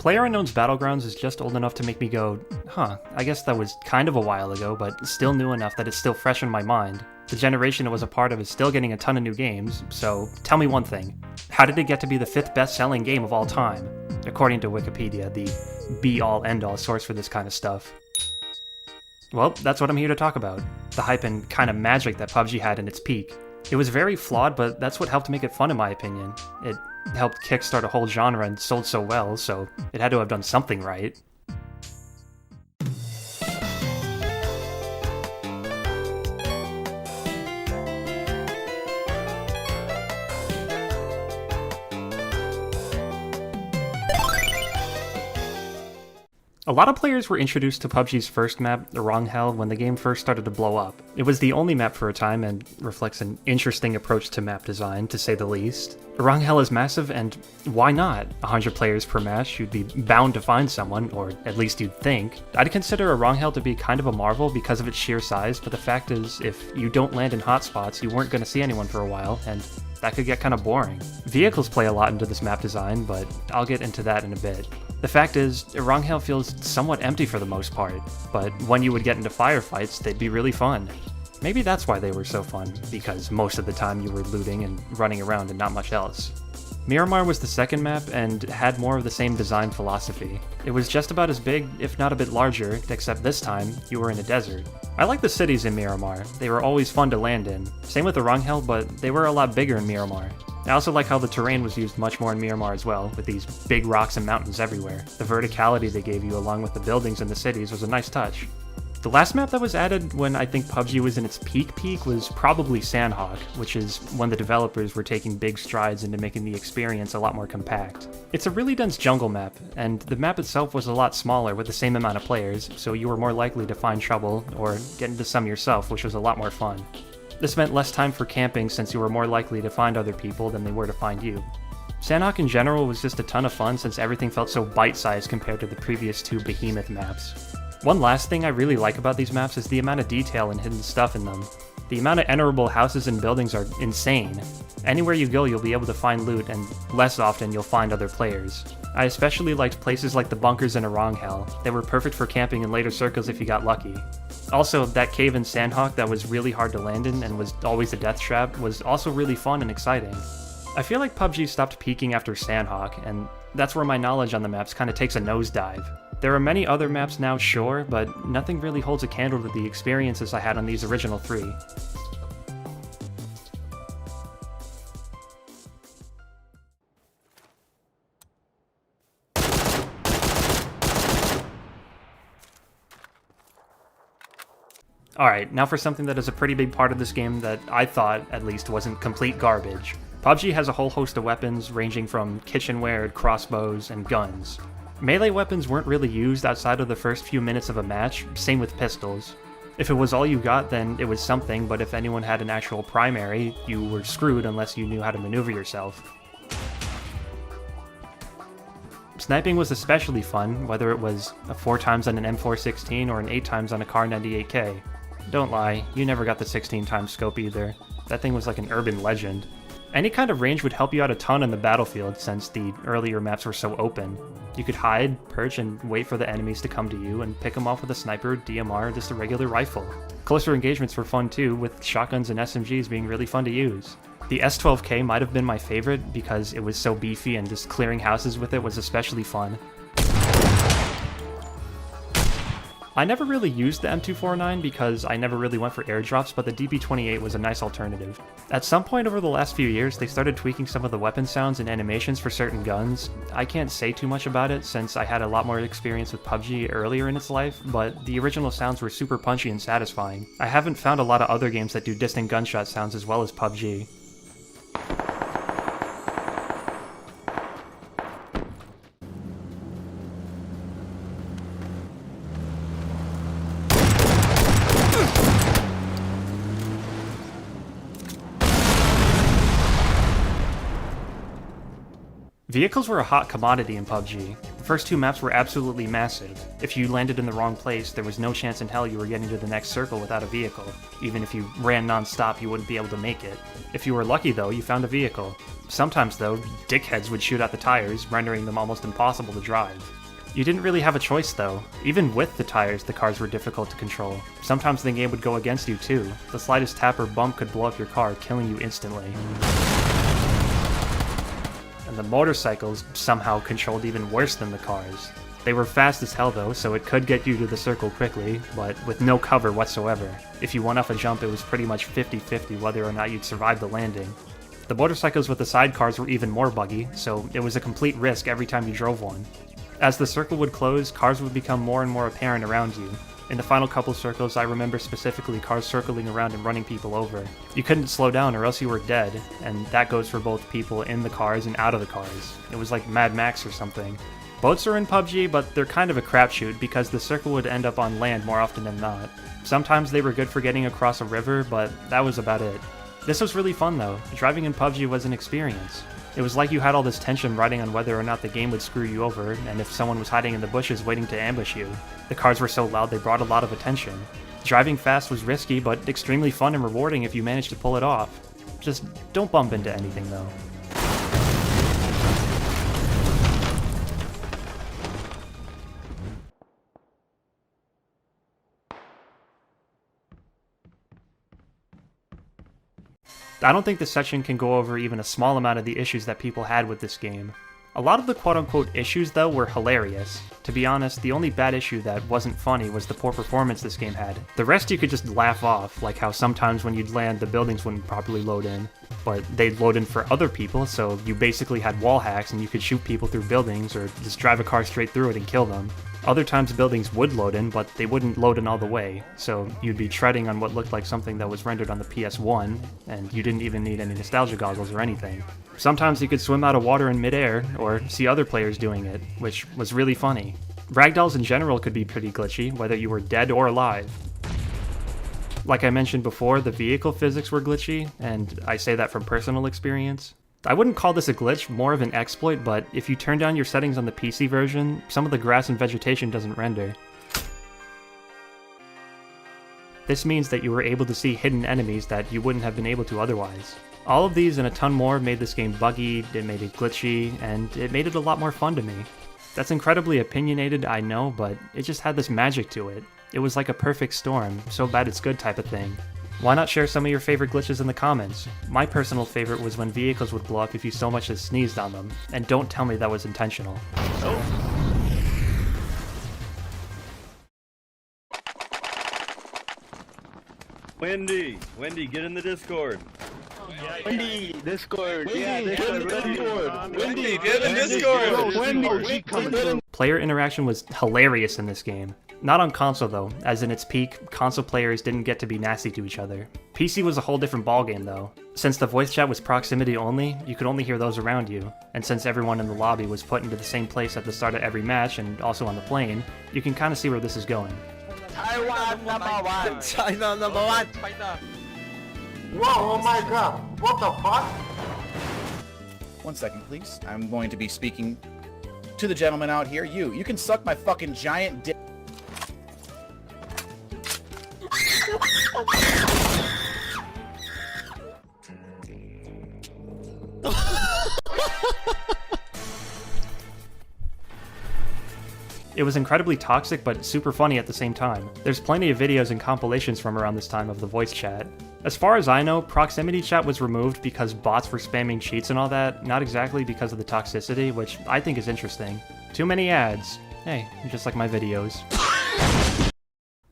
PlayerUnknown's Battlegrounds is just old enough to make me go, huh, I guess that was kind of a while ago, but still new enough that it's still fresh in my mind. The generation it was a part of is still getting a ton of new games, so tell me one thing. How did it get to be the 5th best-selling game of all time? According to Wikipedia, the be-all, end-all source for this kind of stuff. Well, that's what I'm here to talk about. The hype and kind of magic that PUBG had in its peak. It was very flawed, but that's what helped make it fun in my opinion. It helped kickstart a whole genre and sold so well, so it had to have done something right. A lot of players were introduced to PUBG's first map, Hell, when the game first started to blow up. It was the only map for a time and reflects an interesting approach to map design, to say the least. Hell is massive, and why not? 100 players per match, you'd be bound to find someone, or at least you'd think. I'd consider Hell to be kind of a marvel because of its sheer size, but the fact is, if you don't land in hotspots, you weren't going to see anyone for a while, and that could get kind of boring. Vehicles play a lot into this map design, but I'll get into that in a bit. The fact is, Hell feels somewhat empty for the most part, but when you would get into firefights, they'd be really fun. Maybe that's why they were so fun, because most of the time you were looting and running around and not much else. Miramar was the second map and had more of the same design philosophy. It was just about as big, if not a bit larger, except this time, you were in a desert. I like the cities in Miramar, they were always fun to land in. Same with Hell, but they were a lot bigger in Miramar. I also like how the terrain was used much more in Miramar as well, with these big rocks and mountains everywhere. The verticality they gave you along with the buildings in the cities was a nice touch. The last map that was added when I think PUBG was in its peak was probably Sandhawk, which is when the developers were taking big strides into making the experience a lot more compact. It's a really dense jungle map, and the map itself was a lot smaller with the same amount of players, so you were more likely to find trouble or get into some yourself, which was a lot more fun. This meant less time for camping since you were more likely to find other people than they were to find you. Sandhawk in general was just a ton of fun since everything felt so bite-sized compared to the previous two behemoth maps. One last thing I really like about these maps is the amount of detail and hidden stuff in them. The amount of enterable houses and buildings are insane. Anywhere you go you'll be able to find loot, and less often you'll find other players. I especially liked places like the bunkers in Hell. They were perfect for camping in later circles if you got lucky. Also, that cave in Sandhawk that was really hard to land in and was always a death trap was also really fun and exciting. I feel like PUBG stopped peaking after Sandhawk, and that's where my knowledge on the maps kind of takes a nosedive. There are many other maps now, sure, but nothing really holds a candle to the experiences I had on these original 3. Alright, now for something that is a pretty big part of this game that I thought, at least, wasn't complete garbage. PUBG has a whole host of weapons ranging from kitchenware, crossbows, and guns. Melee weapons weren't really used outside of the first few minutes of a match, same with pistols. If it was all you got, then it was something, but if anyone had an actual primary, you were screwed unless you knew how to maneuver yourself. Sniping was especially fun, whether it was a 4x on an M416 or an 8x on a Kar 98K. Don't lie, you never got the 16x scope either. That thing was like an urban legend. Any kind of range would help you out a ton on the battlefield since the earlier maps were so open. You could hide, perch, and wait for the enemies to come to you and pick them off with a sniper, DMR, or just a regular rifle. Closer engagements were fun too, with shotguns and SMGs being really fun to use. The S12K might have been my favorite because it was so beefy and just clearing houses with it was especially fun. I never really used the M249 because I never really went for airdrops, but the DP28 was a nice alternative. At some point over the last few years, they started tweaking some of the weapon sounds and animations for certain guns. I can't say too much about it since I had a lot more experience with PUBG earlier in its life, but the original sounds were super punchy and satisfying. I haven't found a lot of other games that do distant gunshot sounds as well as PUBG. Vehicles were a hot commodity in PUBG. The first two maps were absolutely massive. If you landed in the wrong place, there was no chance in hell you were getting to the next circle without a vehicle. Even if you ran non-stop, you wouldn't be able to make it. If you were lucky though, you found a vehicle. Sometimes though, dickheads would shoot at the tires, rendering them almost impossible to drive. You didn't really have a choice though. Even with the tires, the cars were difficult to control. Sometimes the game would go against you too. The slightest tap or bump could blow up your car, killing you instantly. And the motorcycles somehow controlled even worse than the cars. They were fast as hell though, so it could get you to the circle quickly, but with no cover whatsoever. If you went off a jump, it was pretty much 50-50 whether or not you'd survive the landing. The motorcycles with the sidecars were even more buggy, so it was a complete risk every time you drove one. As the circle would close, cars would become more and more apparent around you. In the final couple circles, I remember specifically cars circling around and running people over. You couldn't slow down or else you were dead, and that goes for both people in the cars and out of the cars. It was like Mad Max or something. Boats are in PUBG, but they're kind of a crapshoot because the circle would end up on land more often than not. Sometimes they were good for getting across a river, but that was about it. This was really fun though. Driving in PUBG was an experience. It was like you had all this tension riding on whether or not the game would screw you over, and if someone was hiding in the bushes waiting to ambush you. The cars were so loud they brought a lot of attention. Driving fast was risky, but extremely fun and rewarding if you managed to pull it off. Just don't bump into anything though. I don't think this section can go over even a small amount of the issues that people had with this game. A lot of the quote-unquote issues though were hilarious. To be honest, the only bad issue that wasn't funny was the poor performance this game had. The rest you could just laugh off, like how sometimes when you'd land the buildings wouldn't properly load in, but they'd load in for other people, so you basically had wall hacks and you could shoot people through buildings or just drive a car straight through it and kill them. Other times buildings would load in, but they wouldn't load in all the way, so you'd be treading on what looked like something that was rendered on the PS1, and you didn't even need any nostalgia goggles or anything. Sometimes you could swim out of water in midair, or see other players doing it, which was really funny. Ragdolls in general could be pretty glitchy, whether you were dead or alive. Like I mentioned before, the vehicle physics were glitchy, and I say that from personal experience. I wouldn't call this a glitch, more of an exploit, but if you turn down your settings on the PC version, some of the grass and vegetation doesn't render. This means that you were able to see hidden enemies that you wouldn't have been able to otherwise. All of these and a ton more made this game buggy, it made it glitchy, and it made it a lot more fun to me. That's incredibly opinionated, I know, but it just had this magic to it. It was like a perfect storm, so bad it's good type of thing. Why not share some of your favorite glitches in the comments? My personal favorite was when vehicles would blow up if you so much as sneezed on them, and don't tell me that was intentional. Wendy, get in the Discord. Wendy, Discord. Yeah, Discord. Wendy, get in Discord. Wendy, Player interaction was hilarious in this game. Not on console though, as in its peak, console players didn't get to be nasty to each other. PC was a whole different ballgame though. Since the voice chat was proximity only, you could only hear those around you, and since everyone in the lobby was put into the same place at the start of every match and also on the plane, you can kinda see where this is going. Taiwan #1. China #1. Whoa, oh my god, what the fuck? 1 second, please. I'm going to be speaking to the gentleman out here. You can suck my fucking giant dick. It was incredibly toxic but super funny at the same time. There's plenty of videos and compilations from around this time of the voice chat. As far as I know, proximity chat was removed because bots were spamming cheats and all that, not exactly because of the toxicity, which I think is interesting. Too many ads. Hey, just like my videos.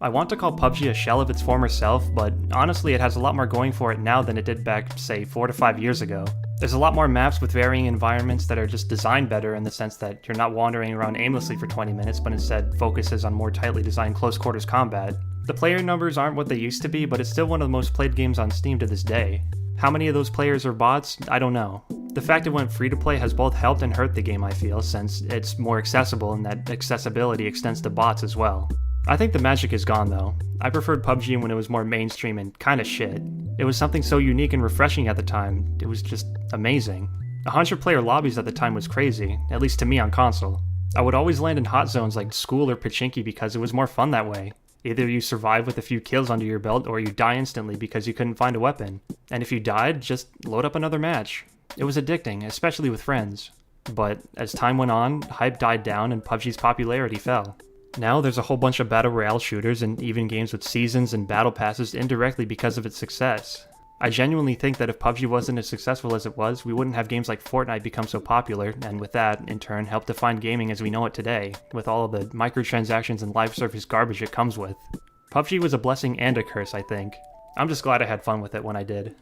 I want to call PUBG a shell of its former self, but honestly it has a lot more going for it now than it did back, say, 4 to 5 years ago. There's a lot more maps with varying environments that are just designed better in the sense that you're not wandering around aimlessly for 20 minutes, but instead focuses on more tightly designed close quarters combat. The player numbers aren't what they used to be, but it's still one of the most played games on Steam to this day. How many of those players are bots? I don't know. The fact it went free to play has both helped and hurt the game, I feel, since it's more accessible and that accessibility extends to bots as well. I think the magic is gone though. I preferred PUBG when it was more mainstream and kinda shit. It was something so unique and refreshing at the time, it was just amazing. 100-player lobbies at the time was crazy, at least to me on console. I would always land in hot zones like school or Pachinki because it was more fun that way. Either you survive with a few kills under your belt, or you die instantly because you couldn't find a weapon. And if you died, just load up another match. It was addicting, especially with friends. But as time went on, hype died down and PUBG's popularity fell. Now there's a whole bunch of battle royale shooters and even games with seasons and battle passes indirectly because of its success. I genuinely think that if PUBG wasn't as successful as it was, we wouldn't have games like Fortnite become so popular, and with that, in turn, help define gaming as we know it today, with all of the microtransactions and live service garbage it comes with. PUBG was a blessing and a curse, I think. I'm just glad I had fun with it when I did.